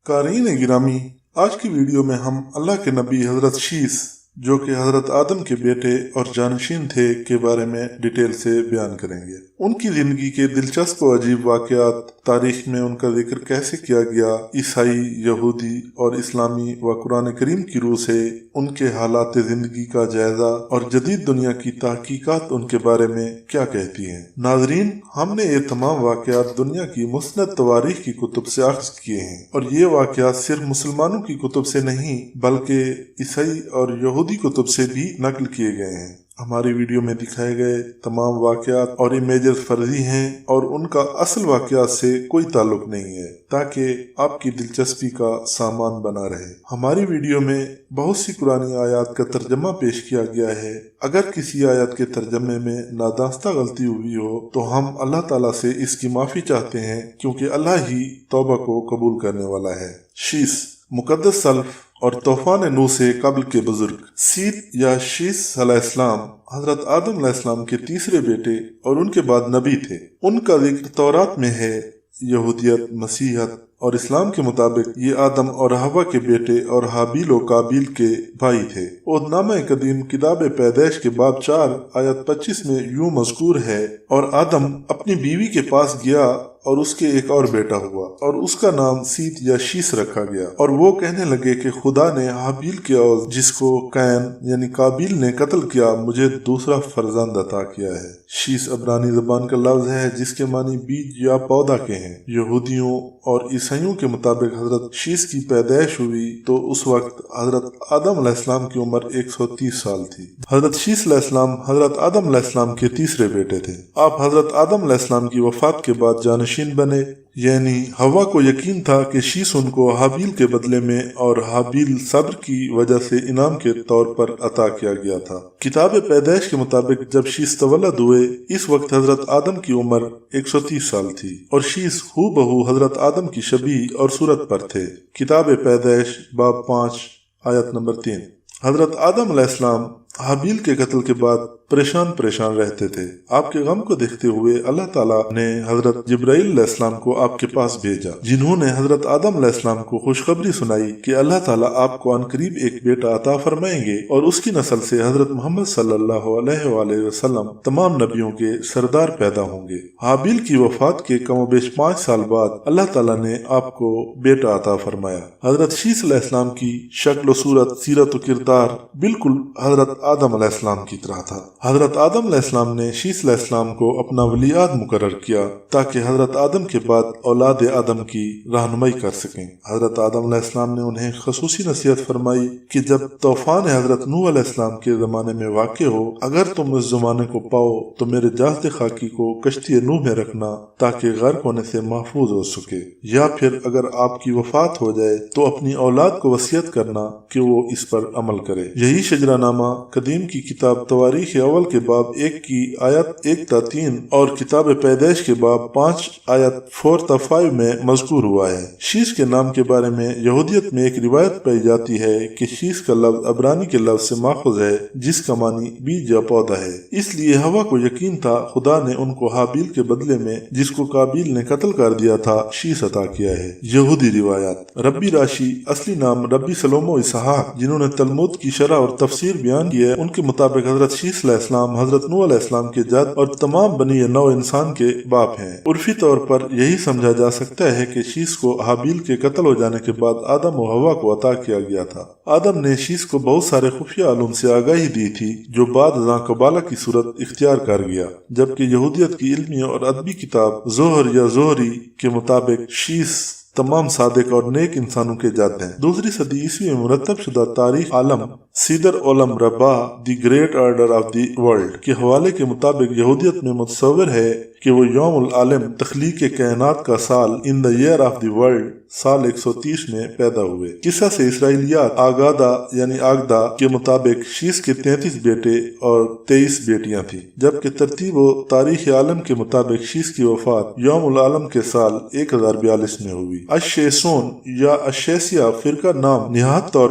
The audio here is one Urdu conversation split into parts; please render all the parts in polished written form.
قارئین گرامی، آج کی ویڈیو میں ہم اللہ کے نبی حضرت شیس جو کہ حضرت آدم کے بیٹے اور جانشین تھے کے بارے میں ڈیٹیل سے بیان کریں گے۔ ان کی زندگی کے دلچسپ و عجیب واقعات، تاریخ میں ان کا ذکر کیسے کیا گیا، عیسائی، یہودی اور اسلامی و قرآن کریم کی روح سے ان کے حالات زندگی کا جائزہ اور جدید دنیا کی تحقیقات ان کے بارے میں کیا کہتی ہیں۔ ناظرین، ہم نے یہ تمام واقعات دنیا کی مستند تواریخ کی کتب سے اخذ کیے ہیں، اور یہ واقعات صرف مسلمانوں کی کتب سے نہیں بلکہ عیسائی اور یہودی کتب سے بھی نقل کیے گئے ہیں۔ ہماری ویڈیو میں دکھائے گئے تمام واقعات اور امیجز فرضی ہیں اور ان کا اصل واقعات سے کوئی تعلق نہیں ہے، تاکہ آپ کی دلچسپی کا سامان بنا رہے۔ ہماری ویڈیو میں بہت سی قرآنی آیات کا ترجمہ پیش کیا گیا ہے۔ اگر کسی آیت کے ترجمے میں نادانستہ غلطی ہوئی ہو تو ہم اللہ تعالیٰ سے اس کی معافی چاہتے ہیں، کیونکہ اللہ ہی توبہ کو قبول کرنے والا ہے۔ شیس، مقدس سلف اور طوفان نوح سے قبل کے بزرگ۔ سیت یا شیس علیہ السلام حضرت آدم علیہ السلام کے تیسرے بیٹے اور ان کے بعد نبی تھے۔ ان کا ذکر تورات میں ہے۔ یہودیت، مسیحیت اور اسلام کے مطابق یہ آدم اور حوا کے بیٹے اور حابیل و قابیل کے بھائی تھے۔ عہدنامہ قدیم کتاب پیدائش کے باب 4 آیت 25 میں یوں مذکور ہے، اور آدم اپنی بیوی کے پاس گیا اور اس کے ایک اور بیٹا ہوا، اور اس کا نام سیت یا شیس رکھا گیا، اور وہ کہنے لگے کہ خدا نے حابیل کے عوض جس کو قین یعنی قابیل نے قتل کیا، مجھے دوسرا فرزند عطا کیا ہے۔ شیس عبرانی زبان کا لفظ ہے جس کے معنی بیج یا پودا کے ہیں۔ یہودیوں اور عیسائیوں کے مطابق حضرت شیس کی پیدائش ہوئی تو اس وقت حضرت آدم علیہ السلام کی عمر 130 سال تھی۔ حضرت شیس علیہ السلام حضرت آدم علیہ السلام کے تیسرے بیٹے تھے۔ آپ حضرت آدم علیہ السلام کی وفات کے بعد جانشین بنے، یعنی حوا کو یقین تھا کہ شیس ان کو حابیل کے بدلے میں اور حابیل صبر کی وجہ سے انعام کے طور پر عطا کیا گیا تھا۔ کتاب پیدائش کے مطابق جب شیس تولد ہوئے، اس وقت حضرت آدم کی عمر 130 سال تھی، اور شیس ہو بہو حضرت آدم کی شبیہ اور صورت پر تھے۔ کتاب پیدائش باب 5 آیت نمبر 3۔ حضرت آدم علیہ السلام حابیل کے قتل کے بعد پریشان رہتے تھے۔ آپ کے غم کو دیکھتے ہوئے اللہ تعالیٰ نے حضرت جبرائیل علیہ السلام کو آپ کے پاس بھیجا، جنہوں نے حضرت آدم علیہ السلام کو خوشخبری سنائی کہ اللہ تعالیٰ آپ کو عنقریب ایک بیٹا عطا فرمائیں گے، اور اس کی نسل سے حضرت محمد صلی اللہ علیہ وآلہ وسلم تمام نبیوں کے سردار پیدا ہوں گے۔ حابیل کی وفات کے کم و بیش 5 سال بعد اللہ تعالیٰ نے آپ کو بیٹا عطا فرمایا۔ حضرت شیس علیہ السلام کی شکل و صورت، سیرت و کردار بالکل حضرت آدم علیہ السلام کی طرح تھا۔ حضرت آدم علیہ السلام نے شیس علیہ السلام کو اپنا ولی عہد مقرر کیا تاکہ حضرت آدم کے بعد اولاد آدم کی رہنمائی کر سکیں۔ حضرت آدم علیہ السلام نے انہیں خصوصی نصیحت فرمائی کہ جب طوفان حضرت نوح علیہ السلام کے زمانے میں واقع ہو، اگر تم اس زمانے کو پاؤ تو میرے جہاز خاکی کو کشتی نوح میں رکھنا تاکہ غرق ہونے سے محفوظ ہو سکے، یا پھر اگر آپ کی وفات ہو جائے تو اپنی اولاد کو وصیت کرنا کہ وہ اس پر عمل کرے۔ یہی شجرہ نامہ قدیم کی کتاب تواریخ اول کے باب 1 کی آیت 1 تا 3 اور کتاب پیدائش کے باب 5 آیت 4 تا 5 میں مذکور ہوا ہے۔ شیس کے نام کے بارے میں یہودیت میں ایک روایت پائی جاتی ہے کہ شیس کا لفظ عبرانی کے لفظ سے ماخوذ ہے جس کا معنی بیج یا پودا ہے۔ اس لیے حوا کو یقین تھا خدا نے ان کو حابیل کے بدلے میں جس کو قابیل نے قتل کر دیا تھا شیس عطا کیا ہے۔ یہودی روایات۔ ربی راشی اصلی نام ربی سلوم و اسحاق، جنہوں نے تلمود کی شرح اور تفسیر بیان کی ہے، ان کے مطابق حضرت شیس علیہ السلام حضرت نوح علیہ السلام کے جد اور تمام بنی نوع انسان کے باپ ہیں۔ عرفی طور پر یہی سمجھا جا سکتا ہے کہ شیس کو حابیل کے قتل ہو جانے کے بعد آدم و حوا کو عطا کیا گیا تھا۔ آدم نے شیس کو بہت سارے خفیہ علوم سے آگاہی دی تھی جو بعد ازاں قبالہ کی صورت اختیار کر گیا، جبکہ یہودیت کی علمی اور ادبی کتاب زہر یا زہری کے مطابق شیس تمام صادق اور نیک انسانوں کے جد ہیں۔ 2 صدی عیسوی میں مرتب شدہ تاریخ عالم سیدر علم ربا the great order of the world کے حوالے کے مطابق یہودیت میں متصور ہے کہ وہ یوم العالم تخلیق کائنات کا سال ان دا ایئر آف دی ورلڈ سال 130 میں پیدا ہوئے۔ قصہ سے اسرائیلیات آگادہ یعنی آگدہ کے مطابق شیس کے 33 بیٹے اور 23 بیٹیاں تھیں، جبکہ ترتیب و تاریخ عالم کے مطابق شیس کی وفات یوم العالم کے سال 1042 میں ہوئی۔ اشیسون یا اشیسیا فرقہ نام نہایت طور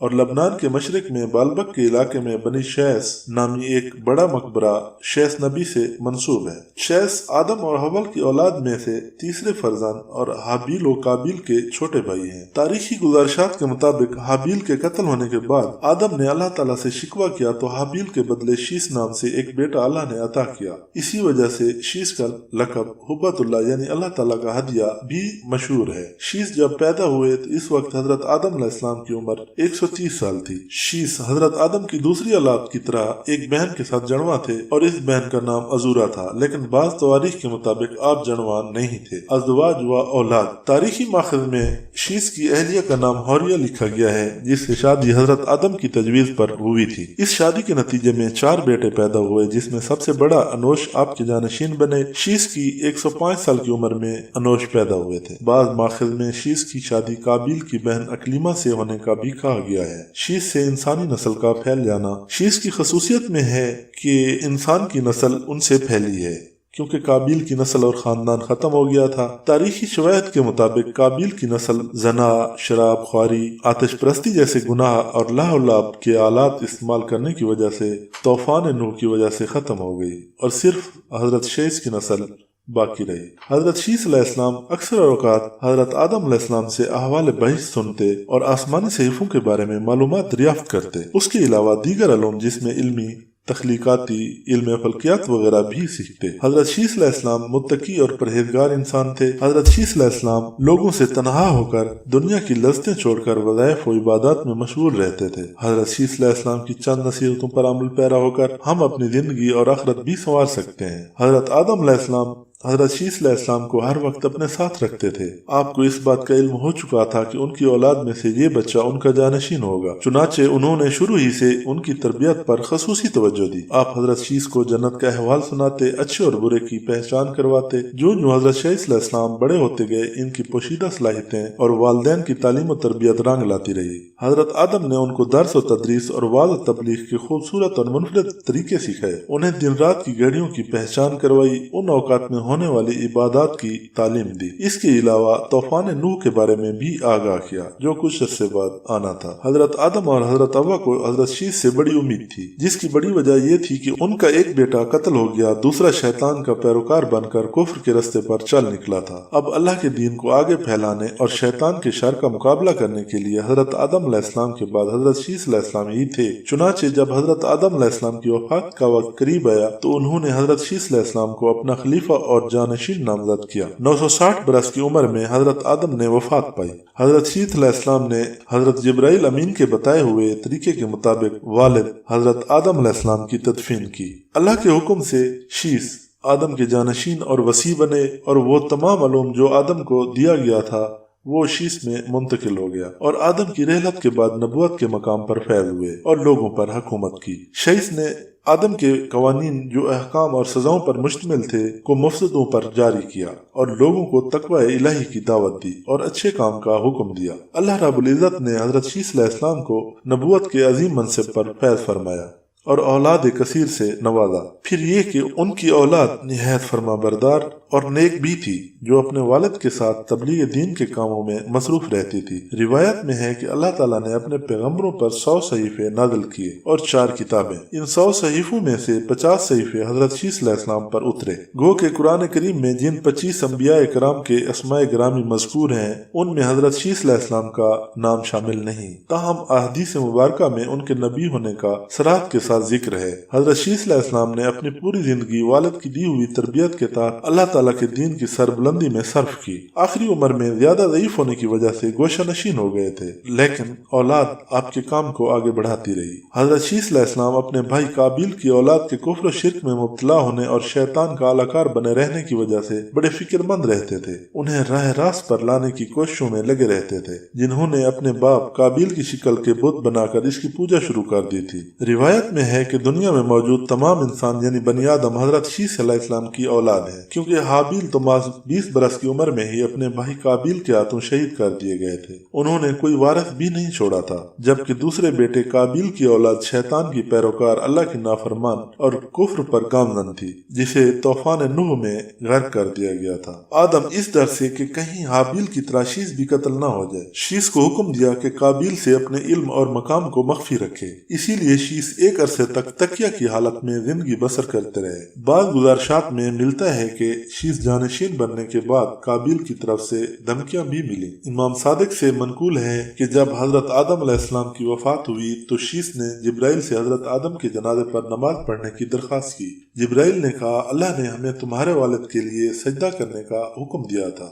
اور لبنان کے مشرق میں بالبک کے علاقے میں بنی شیس نامی ایک بڑا مقبرہ شیس نبی سے منسوب ہے۔ شیس آدم اور حول کی اولاد میں سے تیسرے فرزند اور حابیل و قابیل کے چھوٹے بھائی ہیں۔ تاریخی گزارشات کے مطابق حابیل کے قتل ہونے کے بعد آدم نے اللہ تعالیٰ سے شکوہ کیا تو حابیل کے بدلے شیس نام سے ایک بیٹا اللہ نے عطا کیا۔ اسی وجہ سے شیس کا لقب حبت اللہ یعنی اللہ تعالیٰ کا ہدیہ بھی مشہور ہے۔ شیس جب پیدا ہوئے تو اس وقت حضرت آدم علیہ السلام کی عمر 130 سال تھی۔ شیس حضرت آدم کی دوسری اولاد کی طرح ایک بہن کے ساتھ جڑواں تھے اور اس بہن کا نام عزورہ تھا، لیکن بعض تواریخ کے مطابق آپ جڑواں نہیں تھے۔ ازدواج و اولاد تاریخی ماخذ میں شیس کی اہلیہ کا نام حوریہ لکھا گیا ہے، جس سے شادی حضرت آدم کی تجویز پر ہوئی تھی۔ اس شادی کے نتیجے میں 4 بیٹے پیدا ہوئے، جس میں سب سے بڑا انوش آپ کے جانشین بنے۔ شیس کی 105 سال کی عمر میں انوش پیدا ہوئے تھے۔ بعض ماخذ میں شیس کی شادی قابیل کی بہن اکلیمہ سے ہونے کا بھی کہا گیا ہے۔ شیس سے انسانی نسل کا پھیل جانا شیس کی خصوصیت میں ہے کہ انسان کی نسل ان سے پھیلی ہے، کیونکہ قابیل کی نسل اور خاندان ختم ہو گیا تھا۔ تاریخی شواہد کے مطابق قابیل کی نسل زنا، شراب خواری، آتش پرستی جیسے گناہ اور لاہ و لعب کے آلات استعمال کرنے کی وجہ سے طوفان نوح کی وجہ سے ختم ہو گئی اور صرف حضرت شیس کی نسل باقی رہی۔ حضرت شیس علیہ السلام اکثر اوقات حضرت آدم علیہ السلام سے احوال بحث سنتے اور آسمانی صحیفوں کے بارے میں معلومات دریافت کرتے۔ اس کے علاوہ دیگر علوم جس میں علمی، تخلیقاتی، علم فلکیات وغیرہ بھی سیکھتے۔ حضرت شیس علیہ السلام متقی اور پرہیزگار انسان تھے۔ حضرت شیس علیہ السلام لوگوں سے تنہا ہو کر دنیا کی لذتیں چھوڑ کر وظائف و عبادات میں مشغول رہتے تھے۔ حضرت شیس علیہ السلام کی چند نصیحتوں پر عمل پیرا ہو کر ہم اپنی زندگی اور آخرت بھی سنوار سکتے ہیں۔ حضرت آدم علیہ السلام حضرت شیس علیہ السلام کو ہر وقت اپنے ساتھ رکھتے تھے۔ آپ کو اس بات کا علم ہو چکا تھا کہ ان کی اولاد میں سے یہ بچہ ان کا جانشین ہوگا، چنانچہ انہوں نے شروع ہی سے ان کی تربیت پر خصوصی توجہ دی۔ آپ حضرت شیس کو جنت کا احوال سناتے، اچھے اور برے کی پہچان کرواتے۔ جو حضرت شیس علیہ السلام بڑے ہوتے گئے، ان کی پوشیدہ صلاحیتیں اور والدین کی تعلیم و تربیت رنگ لاتی رہی۔ حضرت آدم نے ان کو درس و تدریس اور وعظ و تبلیغ کے خوبصورت اور منفرد طریقے سکھائے، انہیں دن رات کی گھڑیوں کی پہچان کروائی، ان اوقات میں ہونے والی عبادات کی تعلیم دی۔ اس کے علاوہ طوفان نوح کے بارے میں بھی آگاہ کیا، جو کچھ عرصے بعد آنا تھا۔ حضرت آدم اور حضرت حوا کو حضرت شیس سے بڑی امید تھی، جس کی بڑی وجہ یہ تھی کہ ان کا ایک بیٹا قتل ہو گیا، دوسرا شیطان کا پیروکار بن کر کفر کے رستے پر چل نکلا تھا۔ اب اللہ کے دین کو آگے پھیلانے اور شیطان کے شر کا مقابلہ کرنے کے لیے حضرت آدم علیہ السلام کے بعد حضرت شیس علیہ السلام ہی تھے۔ چنانچہ جب حضرت آدم علیہ السلام کی وفات کا وقت قریب آیا تو انہوں نے حضرت شیس علیہ السلام کو اپنا خلیفہ اور جانشین نامزد کیا۔ 960 برس کی عمر میں حضرت آدم نے وفات پائی۔ حضرت شیس علیہ السلام نے حضرت جبرائیل امین کے بتائے ہوئے طریقے کے مطابق والد حضرت آدم علیہ السلام کی تدفین کی۔ اللہ کے حکم سے شیس آدم کے جانشین اور وصی بنے، اور وہ تمام علوم جو آدم کو دیا گیا تھا وہ شیس میں منتقل ہو گیا، اور آدم کی رحلت کے بعد نبوت کے مقام پر فیض ہوئے اور لوگوں پر حکومت کی۔ شیس نے آدم کے قوانین جو احکام اور سزاؤں پر مشتمل تھے کو مفسدوں پر جاری کیا، اور لوگوں کو تقوی الہی کی دعوت دی اور اچھے کام کا حکم دیا۔ اللہ رب العزت نے حضرت شیس علیہ السلام کو نبوت کے عظیم منصب پر فیض فرمایا اور اولاد کثیر سے نوازا۔ پھر یہ کہ ان کی اولاد نہایت فرما بردار اور نیک بھی تھی، جو اپنے والد کے ساتھ تبلیغ دین کے کاموں میں مصروف رہتی تھی۔ روایت میں ہے کہ اللہ تعالیٰ نے اپنے پیغمبروں پر 100 صحیفے نازل کیے اور 4 کتابیں۔ ان 100 صحیفوں میں سے 50 صحیفے حضرت شیس علیہ السلام پر اترے۔ گو کہ قرآن کریم میں جن 25 انبیاء کرام کے اسماء گرامی مذکور ہیں، ان میں حضرت شیس علیہ السلام کا نام شامل نہیں، تاہم احادیث مبارکہ میں ان کے نبی ہونے کا صراحت کے ساتھ ذکر ہے۔ حضرت شیس علیہ السلام نے اپنی پوری زندگی والد کی دی ہوئی تربیت کے تحت اللہ تعالیٰ کے دین کی سربلندی میں صرف کی۔ آخری عمر میں زیادہ ضعیف ہونے کی وجہ سے گوشہ نشین ہو گئے تھے، لیکن اولاد آپ کے کام کو آگے بڑھاتی رہی۔ حضرت شیس علیہ السلام اپنے بھائی قابیل کی اولاد کے کفر و شرک میں مبتلا ہونے اور شیطان کا اعلی کار بنے رہنے کی وجہ سے بڑے فکر مند رہتے تھے، انہیں راہ راست پر لانے کی کوششوں میں لگے رہتے تھے، جنہوں نے اپنے باپ قابیل کی شکل کے بت بنا کر اس کی پوجا شروع کر دی تھی۔ روایت میں ہے کہ دنیا میں موجود تمام انسان یعنی بنی آدم حضرت شیث علیہ السلام کی اولاد ہے، کیونکہ حابیل تو محض 20 برس کی عمر میں ہی اپنے بھائی قابیل کے ہاتھوں شہید کر دیے گئے تھے۔ انہوں نے کوئی وارث بھی نہیں چھوڑا تھا، جبکہ دوسرے بیٹے قابیل کی اولاد شیطان کی پیروکار اللہ کی نافرمان اور کفر پر گامزن تھی، جسے طوفان نوح میں غرق کر دیا گیا تھا۔ آدم اس ڈر سے کہ کہیں حابیل کی طرح شیث بھی قتل نہ ہو جائے، شیث کو حکم دیا کہ قابیل سے اپنے علم اور مقام کو مخفی رکھے، اسی لیے شیث ایک عرصے تک تکیہ کی حالت میں زندگی بسر کرتے رہے۔ بعض گزارشات میں ملتا ہے کہ شیث جانشین بننے کے بعد قابیل کی طرف سے دھمکیاں بھی ملی۔ امام صادق سے منقول ہے کہ جب حضرت آدم علیہ السلام کی وفات ہوئی تو شیث نے جبرائیل سے حضرت آدم کے جنازے پر نماز پڑھنے کی درخواست کی۔ جبرائیل نے کہا، اللہ نے ہمیں تمہارے والد کے لیے سجدہ کرنے کا حکم دیا تھا،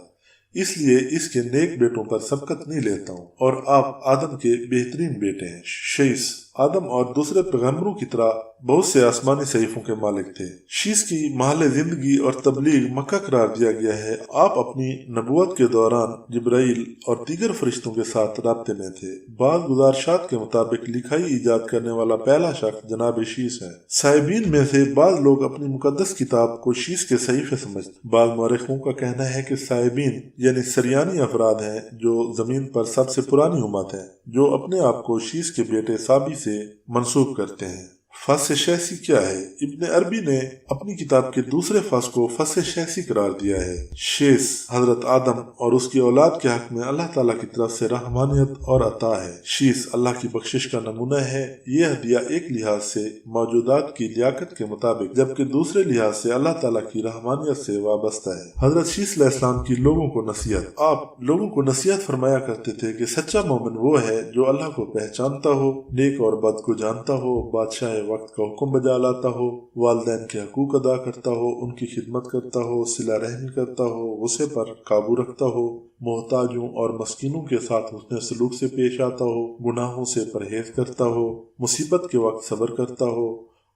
اس لیے اس کے نیک بیٹوں پر سبقت نہیں لیتا ہوں، اور آپ آدم کے بہترین بیٹے ہیں۔ شیث آدم اور دوسرے پیغمبروں کی طرح بہت سے آسمانی صحیفوں کے مالک تھے۔ شیث کی محل زندگی اور تبلیغ مکہ قرار دیا گیا ہے۔ آپ اپنی نبوت کے دوران جبرائیل اور دیگر فرشتوں کے ساتھ رابطے میں تھے۔ بعض گزارشات کے مطابق لکھائی ایجاد کرنے والا پہلا شخص جناب شیث ہے۔ صائبین میں سے بعض لوگ اپنی مقدس کتاب کو شیث کے صحیفے سمجھتے۔ بعض مورخوں کا کہنا ہے کہ صائبین یعنی سریانی افراد ہیں جو زمین پر سب سے پرانی امت ہے، جو اپنے آپ کو شیث کے بیٹے صابی سے منسوب کرتے ہیں۔ فص شیثی کیا ہے؟ ابن عربی نے اپنی کتاب کے دوسرے فص کو فص شیثی قرار دیا ہے۔ شیث حضرت آدم اور اس کی اولاد کے حق میں اللہ تعالیٰ کی طرف سے رحمانیت اور عطا ہے۔ شیث اللہ کی بخشش کا نمونہ ہے۔ یہ ہدیہ ایک لحاظ سے موجودات کی لیاقت کے مطابق، جبکہ دوسرے لحاظ سے اللہ تعالیٰ کی رحمانیت سے وابستہ ہے۔ حضرت شیث علیہ السلام کی لوگوں کو نصیحت۔ آپ لوگوں کو نصیحت فرمایا کرتے تھے کہ سچا مومن وہ ہے جو اللہ کو پہچانتا ہو، نیک اور بد کو جانتا ہو، بادشاہ وقت کا حکم بجا لاتا ہو، والدین کے حقوق ادا کرتا ہو، ان کی خدمت کرتا ہو، صلہ رحمی کرتا ہو، غصے پر قابو رکھتا ہو، محتاجوں اور مسکینوں کے ساتھ حسن سلوک سے پیش آتا ہو، گناہوں سے پرہیز کرتا ہو، مصیبت کے وقت صبر کرتا ہو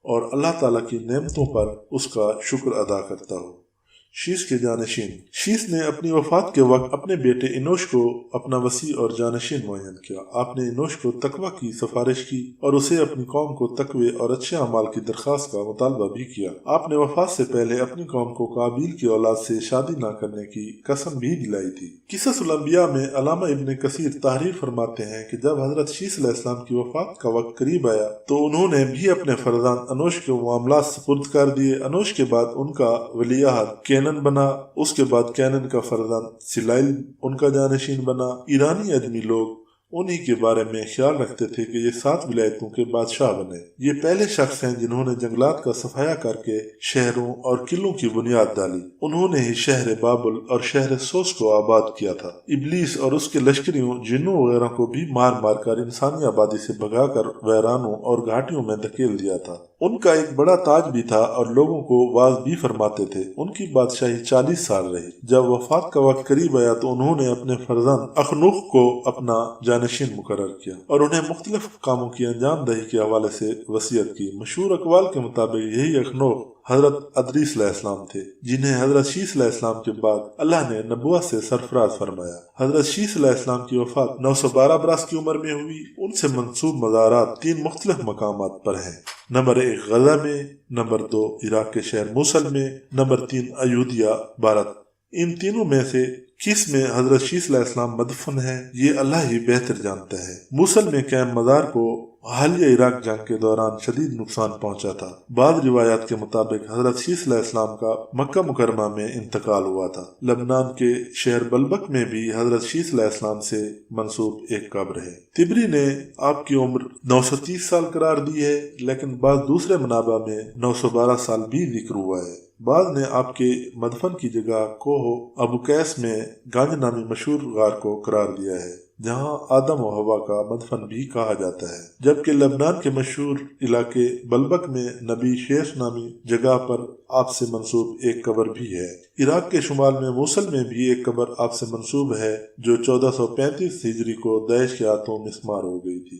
اور اللہ تعالیٰ کی نعمتوں پر اس کا شکر ادا کرتا ہو۔ شیث کے جانشین۔ شیث نے اپنی وفات کے وقت اپنے بیٹے انوش کو اپنا وصی اور جانشین معین کیا۔ آپ نے انوش کو تقوی کی سفارش کی اور اسے اپنی قوم کو تقوی اور اچھے اعمال کی درخواست کا مطالبہ بھی کیا۔ آپ نے وفات سے پہلے اپنی قوم کو قابیل کی اولاد سے شادی نہ کرنے کی قسم بھی دلائی تھی۔ قصص الانبیاء میں علامہ ابن کثیر تحریر فرماتے ہیں کہ جب حضرت شیث علیہ السلام کی وفات کا وقت قریب آیا تو انہوں نے بھی اپنے فرزند انوش کے معاملات سپرد کر دیے۔ انوش کے بعد ان کا ولی عہد کینن بنا، اس کے بعد کینن کا فرزند سلائل ان کا جانشین بنا۔ ایرانی ادمی لوگ انہی کے بارے میں خیال رکھتے تھے کہ یہ 7 ولایتوں کے بادشاہ بنے۔ یہ پہلے شخص ہیں جنہوں نے جنگلات کا صفایا کر کے شہروں اور قلعوں کی بنیاد ڈالی۔ انہوں نے ہی شہر بابل اور شہر سوس کو آباد کیا تھا۔ ابلیس اور اس کے لشکریوں، جنوں وغیرہ کو بھی مار مار کر انسانی آبادی سے بھگا کر ویرانوں اور گھاٹیوں میں دھکیل دیا تھا۔ ان کا ایک بڑا تاج بھی تھا اور لوگوں کو واعظ بھی فرماتے تھے۔ ان کی بادشاہی 40 سال رہی۔ جب وفات کا وقت قریب آیا تو انہوں نے اپنے فرزند اخنوخ کو اپنا جانشین مقرر کیا اور انہیں مختلف کاموں کی انجام دہی کے حوالے سے وصیت کی۔ مشہور اقوال کے مطابق یہی اخنوخ حضرت ادریس علیہ السلام تھے، جنہیں حضرت شیث علیہ السلام کے بعد اللہ نے نبوت سے سرفراز فرمایا۔ حضرت شیث علیہ السلام کی وفات 912 برس کی عمر میں ہوئی۔ ان سے منسوب مزارات 3 مختلف مقامات پر ہیں۔ نمبر 1 غزہ میں، نمبر 2 عراق کے شہر موصل میں، نمبر 3 ایودھیا بھارت۔ ان تینوں میں سے کس میں حضرت شیث علیہ السلام مدفن ہے یہ اللہ ہی بہتر جانتا ہے۔ موصل میں قائم مزار کو حالیہ عراق جنگ کے دوران شدید نقصان پہنچا تھا۔ بعض روایات کے مطابق حضرت شیث علیہ السلام کا مکہ مکرمہ میں انتقال ہوا تھا۔ لبنان کے شہر بلبک میں بھی حضرت شیث علیہ السلام سے منسوب ایک قبر ہے۔ طبری نے آپ کی عمر 930 سال قرار دی ہے، لیکن بعض دوسرے منابع میں 912 سال بھی ذکر ہوا ہے۔ بعض نے آپ کے مدفن کی جگہ کوہ ابو قیس میں گنج نامی مشہور غار کو قرار دیا ہے، جہاں آدم و حوا کا مدفن بھی کہا جاتا ہے، جبکہ لبنان کے مشہور علاقے بلبک میں نبی شیخ نامی جگہ پر آپ سے منسوب ایک قبر بھی ہے۔ عراق کے شمال میں موصل میں بھی ایک قبر آپ سے منسوب ہے جو 1435 ہجری کو داعش کے ہاتھوں مسمار ہو گئی تھی۔